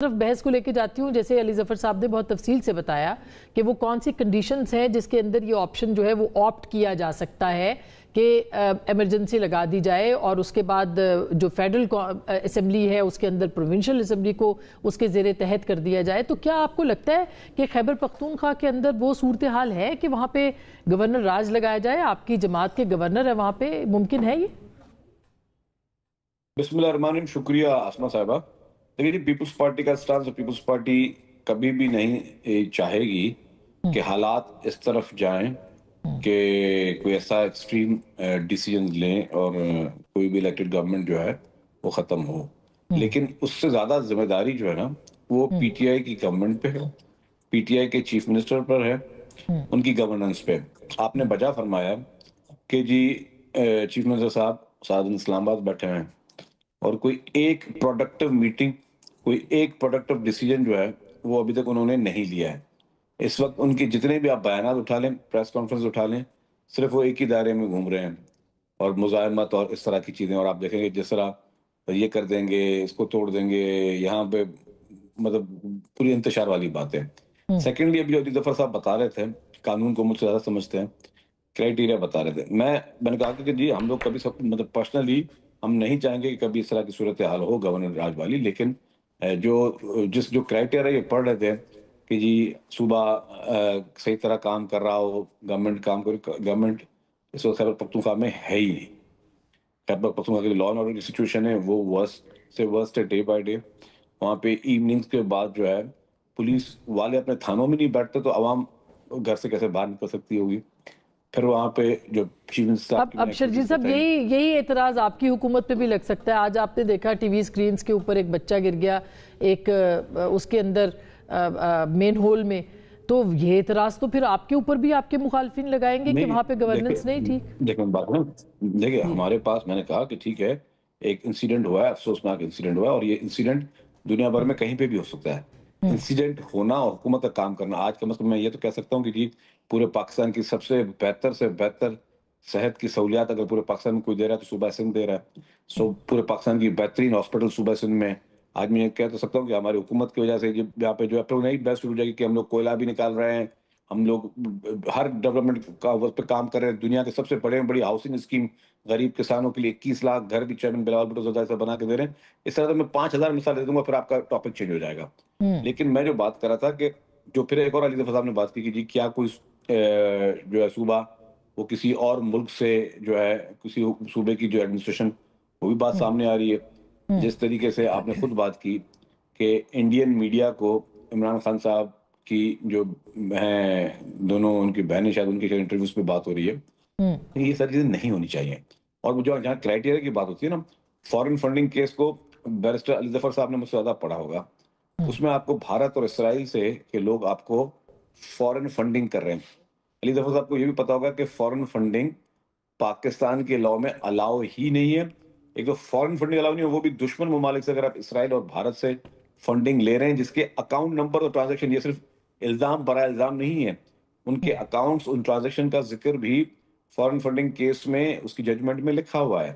طرف بحث کو لے کے جاتی ہوں، جیسے علی ظفر صاحب نے بہت تفصیل سے بتایا کہ وہ کون سی کنڈیشنز ہیں جس کے اندر یہ آپشن جو ہے وہ آپٹ کیا جا سکتا ہے کہ ایمرجنسی لگا دی جائے، اور اس کے بعد جو فیڈرل اسمبلی ہے اس کے اندر پروونشل اسمبلی کو اس کے زیر تحت کر دیا جائے۔ تو کیا آپ کو لگتا ہے کہ خیبر پختونخوا کے اندر وہ صورتحال ہے کہ وہاں پہ گورنر راج لگایا جائے؟ آپ کی جماعت کے گورنر ہے وہاں پہ، ممکن ہے یہ؟ بسم اللہ الرحمن الرحیم۔ شکریہ آسما صاحبہ۔ لیکن پیپلز پارٹی کا سٹانس، پیپلز پارٹی کبھی بھی نہیں چاہے گی کہ حالات اس طرف جائیں کہ کوئی ایسا ایکسٹریم ڈیسیجن لیں اور کوئی بھی الیکٹڈ گورنمنٹ جو ہے وہ ختم ہو۔ لیکن اس سے زیادہ ذمہ داری جو ہے نا وہ پی ٹی آئی کی گورنمنٹ پہ ہے، پی ٹی آئی کے چیف منسٹر پر ہے، ان کی گورننس پہ۔ آپ نے بجا فرمایا کہ جی چیف منسٹر صاحب سعادت اسلام آباد بیٹھے ہیں اور کوئی ایک پروڈکٹیو میٹنگ، کوئی ایک پروڈکٹیو ڈیسیجن جو ہے وہ ابھی تک انہوں نے نہیں لیا ہے۔ اس وقت ان کی جتنے بھی آپ بیانات اٹھا لیں، پریس کانفرنس اٹھا لیں، صرف وہ ایک ہی دائرے میں گھوم رہے ہیں اور مزاحمت اور اس طرح کی چیزیں۔ اور آپ دیکھیں گے جس طرح یہ کر دیں گے، اس کو توڑ دیں گے، یہاں پہ مطلب پوری انتشار والی باتیں۔ سیکنڈلی ابھی علی ظفر صاحب بتا رہے تھے، قانون کو مجھ سے زیادہ سمجھتے ہیں، کرائیٹیریا بتا رہے تھے۔ میں نے کہا کہ جی ہم لوگ کبھی مطلب پرسنلی ہم نہیں چاہیں گے کہ کبھی اس طرح کی صورتحال ہو گورنر راج والی، لیکن جو کرائیٹیریا یہ پڑھ رہے تھے کہ جی صوبہ صحیح طرح کام کر رہا ہو، گورنمنٹ کام کر، گورنمنٹ اس وقت خیبر پختونخوا میں ہے ہی نہیں۔ خیبر پختونخوا کی لا اینڈ آرڈر کی سچویشن ہے وہ ورسٹ سے ورسٹ ہے ڈے بائی ڈے۔ وہاں پہ ایوننگز کے بعد جو ہے پولیس والے اپنے تھانوں میں نہیں بیٹھتے تو عوام گھر سے کیسے باہر نکل سکتی ہوگی؟ پھر وہاں پہ جو اب شرجیل صاحب یہی اعتراض آپ کی حکومت پہ بھی لگ سکتا ہے۔ آج آپ نے دیکھا ٹی وی سکرینز کے اوپر ایک بچہ گر گیا ایک اس کے اندر مین ہول میں، تو یہ اعتراض تو پھر آپ کے اوپر بھی آپ کے مخالفین لگائیں گے کہ وہاں پہ گورننس نہیں ٹھیک۔ دیکھیں ہمارے پاس، میں نے کہا کہ ٹھیک ہے ایک انسیڈنٹ ہوا ہے، افسوسناک انسیڈنٹ ہوا ہے، اور یہ انسیڈنٹ دنیا بھر میں کہیں پہ بھی ہو سکتا ہے۔ انسیڈنٹ ہونا اور حکومت کا کام کرنا، آج کا مسئلہ میں یہ تو کہہ سکتا ہوں کہ جی پورے پاکستان کی سب سے بہتر صحت کی سہولیات اگر پورے پاکستان میں کوئی دے رہا ہے تو صوبہ سندھ دے رہا ہے۔ پورے پاکستان کی بہترین ہاسپٹل صوبہ سندھ میں۔ آج میں یہ کہہ تو سکتا ہوں کہ ہماری حکومت کی وجہ سے یہاں پہ جو ہے نئی بیسٹ ہو جائے گی کہ ہم لوگ کوئلہ بھی نکال رہے ہیں، ہم لوگ ہر ڈیولپمنٹ کا وقت پہ کام کر رہے ہیں۔ دنیا کے سب سے بڑی ہاؤسنگ اسکیم غریب کسانوں کے لیے 21 لاکھ گھر بھی چیئرمین بلاول بھٹو زرداری سے بنا کے دے رہے ہیں۔ اس طرح سے میں 5000 مثال دے دوں گا، پھر آپ کا ٹاپک چینج ہو جائے گا۔ لیکن میں جو بات کر رہا تھا کہ جو پھر ایک اور علی ظفر صاحب نے بات کی کہ جی کیا کوئی جو ہے صوبہ وہ کسی اور ملک سے جو ہے کسی صوبے کی جو ایڈمنسٹریشن، وہ بھی بات سامنے آ رہی ہے۔ جس طریقے سے آپ نے خود بات کی کہ انڈین میڈیا کو عمران خان صاحب کی جو ہیں دونوں ان کی بہنیں، شاید ان کی انٹرویوز پہ بات ہو رہی ہے، یہ ساری چیزیں نہیں ہونی چاہیے۔ اور جو جہاں کرائیٹیریا کی بات ہوتی ہے نا، فورن فنڈنگ کیس کو بیرسٹر علی ظفر صاحب نے مجھ سے زیادہ پڑھا ہوگا، اس میں آپ کو بھارت اور اسرائیل سے کہ لوگ آپ کو فورن فنڈنگ کر رہے ہیں۔ علی ظفر صاحب کو یہ بھی پتا ہوگا کہ فورن فنڈنگ پاکستان کے لاء میں الاؤ ہی نہیں ہے۔ ایک تو فورن فنڈنگ الاؤ نہیں ہے، وہ بھی دشمن ممالک سے۔ اگر آپ اسرائیل اور بھارت سے فنڈنگ لے رہے ہیں جس کے اکاؤنٹ نمبر اور ٹرانزیکشن، یہ صرف الزام برائے الزام نہیں ہے، ان کے اکاؤنٹس، ان ٹرانزیکشن کا ذکر بھی فورن فنڈنگ کیس میں اس کی ججمنٹ میں لکھا ہوا ہے۔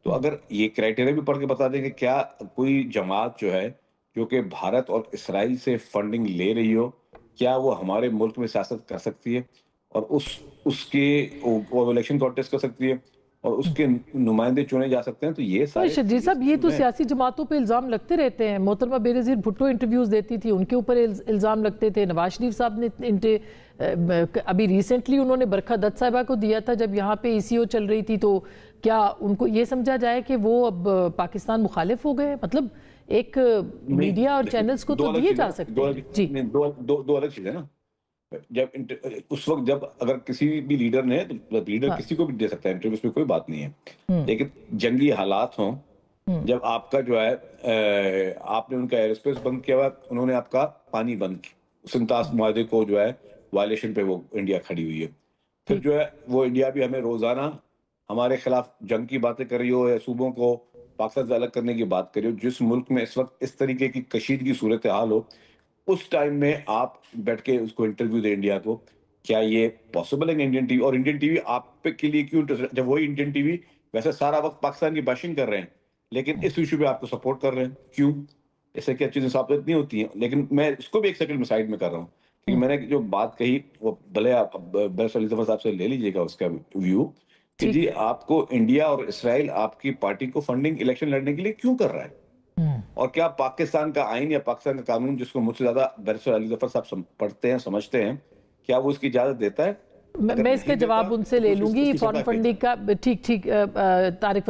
تو اگر یہ کرائیٹیریا بھی پڑھ کے بتا دیں کہ کیا کوئی جماعت جو ہے جو کہ بھارت اور اسرائیل سے فنڈنگ لے رہی ہو، کیا وہ ہمارے ملک میں سیاست کر سکتی ہے اور اس کے الیکشن کانٹیسٹ کر سکتی ہے اور اس کے نمائندے چنے جا سکتے ہیں؟ تو یہ سارے شرجیل صاحب یہ تو سیاسی جماعتوں پہ الزام لگتے رہتے ہیں۔ محترمہ بینظیر بھٹو انٹرویوز دیتی تھی، ان کے اوپر الزام لگتے تھے۔ نواز شریف صاحب نے ابھی ریسنٹلی انہوں نے برکھا دت صاحبہ کو دیا تھا جب یہاں پہ ای سی او چل رہی تھی، تو کیا ان کو یہ سمجھا جائے کہ وہ اب پاکستان مخالف ہو گئے؟ مطلب ایک میڈیا اور چینلز کو تو دیے جا سکتے ہیں۔ جی دو الگ چیزیں نا۔ جب اس وقت جب اگر کسی بھی لیڈر نے، لیڈر کسی کو بھی دے سکتا ہے انٹرویو، اس میں کوئی بات نہیں ہے، لیکن جنگی حالات ہوں، جب آپ کا جو ہے آپ نے ان کا ایئر اسپیس بند کیا ہوا، انہوں نے آپ کا پانی بند کیا، سنتاس معاہدے کو جو ہے وائلیشن پہ وہ انڈیا کھڑی ہوئی ہے، پھر جو ہے وہ انڈیا بھی ہمیں روزانہ ہمارے خلاف جنگ کی باتیں کر رہی ہو یا صوبوں کو پاکستان سے الگ کرنے کی بات کر رہی ہو۔ جس ملک میں اس وقت اس طریقے کی کشیدگی صورتحال ہو، اس ٹائم میں آپ بیٹھ کے اس کو انٹرویو دیں انڈیا کو، کیا یہ پاسبل ہے؟ انڈین ٹی وی، اور انڈین ٹی وی آپ پہ کے لیے کیوں، جب وہی انڈین ٹی وی ویسے سارا وقت پاکستان کی باشنگ کر رہے ہیں لیکن اس ایشو پہ آپ کو سپورٹ کر رہے ہیں، کیوں؟ ایسے کیا چیزیں ثابت نہیں ہوتی ہیں. لیکن میں اس کو بھی ایک سیکنڈ میں سائڈ میں کر رہا ہوں کیونکہ میں نے جو بات کہی وہ بھلے آپ بیرسٹر علی ظفر صاحب سے لے لیجیے گا اس کا ویو کہ جی آپ کو انڈیا اور اسرائیل آپ کی پارٹی کو فنڈنگ الیکشن لڑنے کے لیے کیوں کر رہا ہے, اور کیا پاکستان کا آئین یا پاکستان کا قانون جس کو مجھ سے زیادہ بیرسٹر علی ظفر صاحب پڑھتے ہیں سمجھتے ہیں, کیا وہ اس کی اجازت دیتا ہے؟ میں اس کا جواب ان سے لے لوں گی. فارن فنڈنگ کا ٹھیک طارق